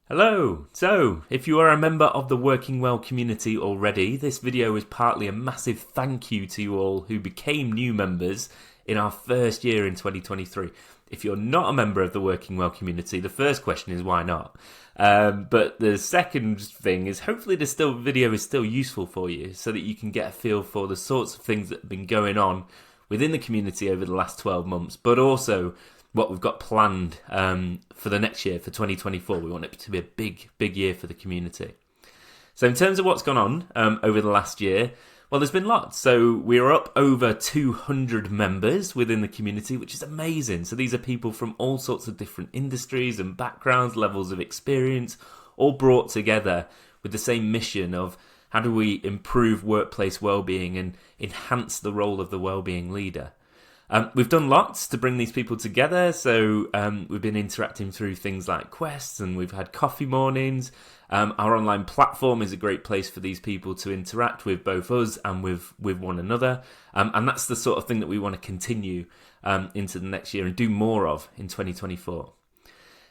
Hello! So, if you are a member of the Working Well community already, this video is partly a massive thank you to you all who became new members in our first year in 2023. If you're not a member of the Working Well community, the first question is why not? But the second thing is hopefully this video is still useful for you so that you can get a feel for the sorts of things that have been going on within the community over the last 12 months, but also what we've got planned for the next year, for 2024. We want it to be a big year for the community. So in terms of what's gone on over the last year, well, there's been lots. So we're up over 200 members within the community, which is amazing. So these are people from all sorts of different industries and backgrounds, levels of experience, all brought together with the same mission of how do we improve workplace well-being and enhance the role of the well-being leader. We've done lots to bring these people together, so we've been interacting through things like quests, and we've had coffee mornings. Our online platform is a great place for these people to interact with both us and with one another, and that's the sort of thing that we want to continue into the next year and do more of in 2024.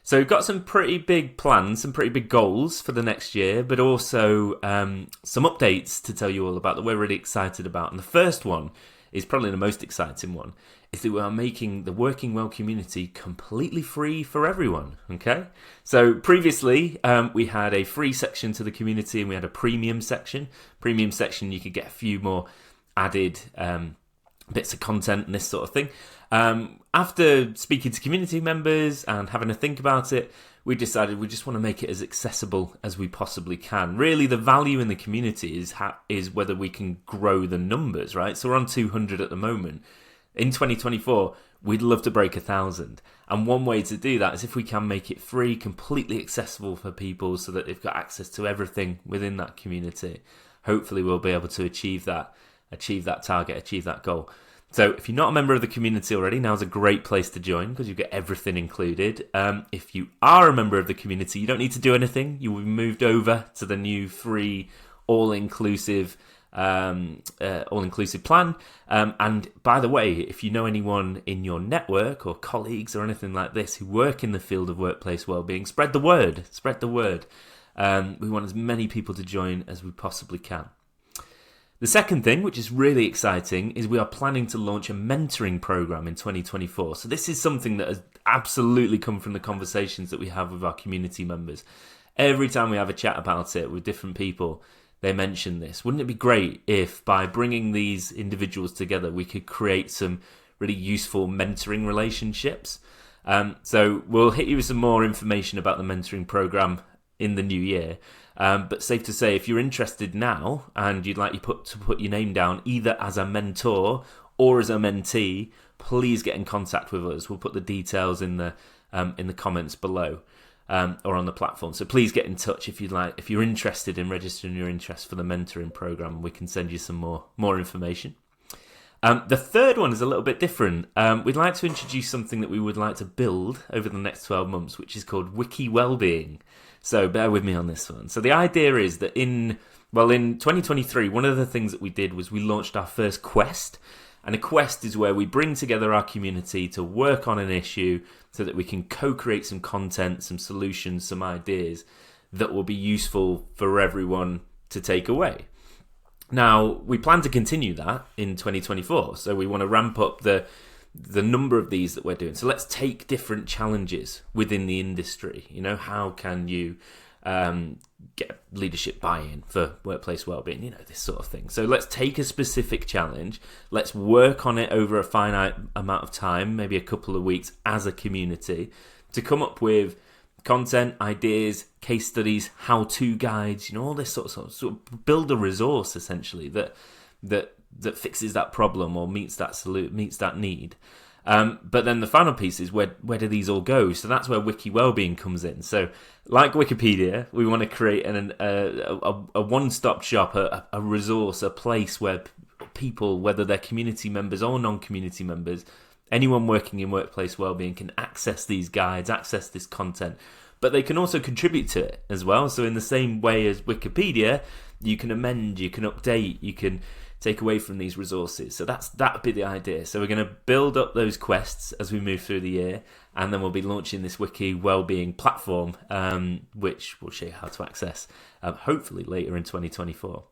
So we've got some pretty big plans, some pretty big goals for the next year, but also some updates to tell you all about that we're really excited about. And the first one is probably the most exciting one, is that we are making the Working Well community completely free for everyone, okay? So previously, we had a free section to the community and we had a premium section. Premium section, you could get a few more added bits of content and this sort of thing. After speaking to community members and having a think about it, we decided we just want to make it as accessible as we possibly can. Really, the value in the community is whether we can grow the numbers, right? So we're on 200 at the moment. In 2024, we'd love to break 1,000. And one way to do that is if we can make it free, completely accessible for people so that they've got access to everything within that community. Hopefully we'll be able to achieve that target, achieve that goal. So if you're not a member of the community already, now's a great place to join because you get everything included. If you are a member of the community, you don't need to do anything. You will be moved over to the new free all-inclusive plan. And by the way, if you know anyone in your network or colleagues or anything like this who work in the field of workplace wellbeing, spread the word. We want as many people to join as we possibly can. The second thing, which is really exciting, is we are planning to launch a mentoring program in 2024. So this is something that has absolutely come from the conversations that we have with our community members. Every time we have a chat about it with different people, they mention this. Wouldn't it be great if by bringing these individuals together, we could create some really useful mentoring relationships? So we'll hit you with some more information about the mentoring program in the new year. But safe to say, if you're interested now and you'd like to put your name down either as a mentor or as a mentee, please get in contact with us. We'll put the details in the comments below or on the platform. So please get in touch if you're interested in registering your interest for the mentoring program. We can send you some more information. The third one is a little bit different. We'd like to introduce something that we would like to build over the next 12 months, which is called wellbeing. So bear with me on this one. So the idea is that in 2023, one of the things that we did was we launched our first quest. And a quest is where we bring together our community to work on an issue so that we can co-create some content, some solutions, some ideas that will be useful for everyone to take away. Now, we plan to continue that in 2024. So we want to ramp up the number of these that we're doing. So let's take different challenges within the industry. You know, how can you get leadership buy-in for workplace wellbeing? You know, this sort of thing. So let's take a specific challenge. Let's work on it over a finite amount of time, maybe a couple of weeks as a community, to come up with content, ideas, case studies, how-to guides, you know, all this sort of build a resource essentially that fixes that problem or meets that need. But then the final piece is where do these all go? So that's where Wiki Wellbeing comes in. So like Wikipedia, we want to create a one-stop shop, a resource, a place where people, whether they're community members or non-community members, anyone working in workplace wellbeing can access these guides, access this content, but they can also contribute to it as well. So in the same way as Wikipedia, you can amend, you can update, you can take away from these resources. So that would be the idea. So we're going to build up those quests as we move through the year, and then we'll be launching this wiki wellbeing platform, which we'll show you how to access, hopefully later in 2024.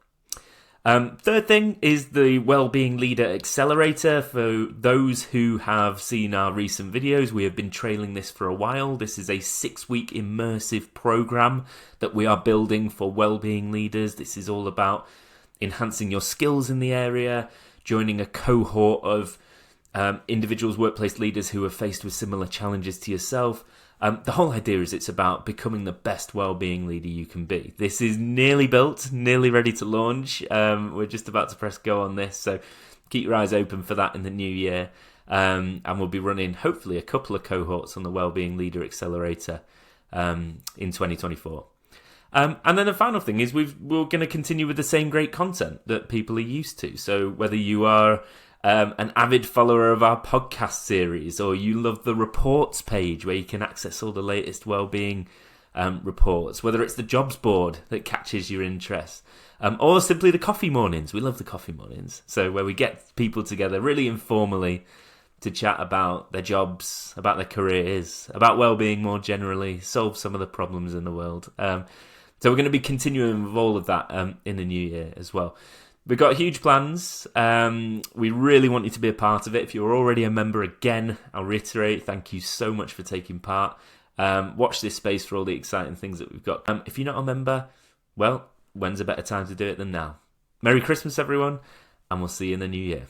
Third thing is the Wellbeing Leader Accelerator. For those who have seen our recent videos, we have been trailing this for a while. This is a 6-week immersive program that we are building for wellbeing leaders. This is all about enhancing your skills in the area, joining a cohort of individuals, workplace leaders who are faced with similar challenges to yourself. The whole idea is it's about becoming the best wellbeing leader you can be. This is nearly built, nearly ready to launch. We're just about to press go on this, so keep your eyes open for that in the new year. And we'll be running, hopefully, a couple of cohorts on the Wellbeing Leader Accelerator in 2024. And then the final thing is we're going to continue with the same great content that people are used to. So whether you are an avid follower of our podcast series, or you love the reports page where you can access all the latest wellbeing reports, whether it's the jobs board that catches your interest, or simply the coffee mornings. We love the coffee mornings. So where we get people together really informally to chat about their jobs, about their careers, about wellbeing more generally, solve some of the problems in the world. So we're going to be continuing with all of that in the new year as well. We've got huge plans. We really want you to be a part of it. If you're already a member, again, I'll reiterate, thank you so much for taking part. Watch this space for all the exciting things that we've got. If you're not a member, well, when's a better time to do it than now? Merry Christmas, everyone, and we'll see you in the new year.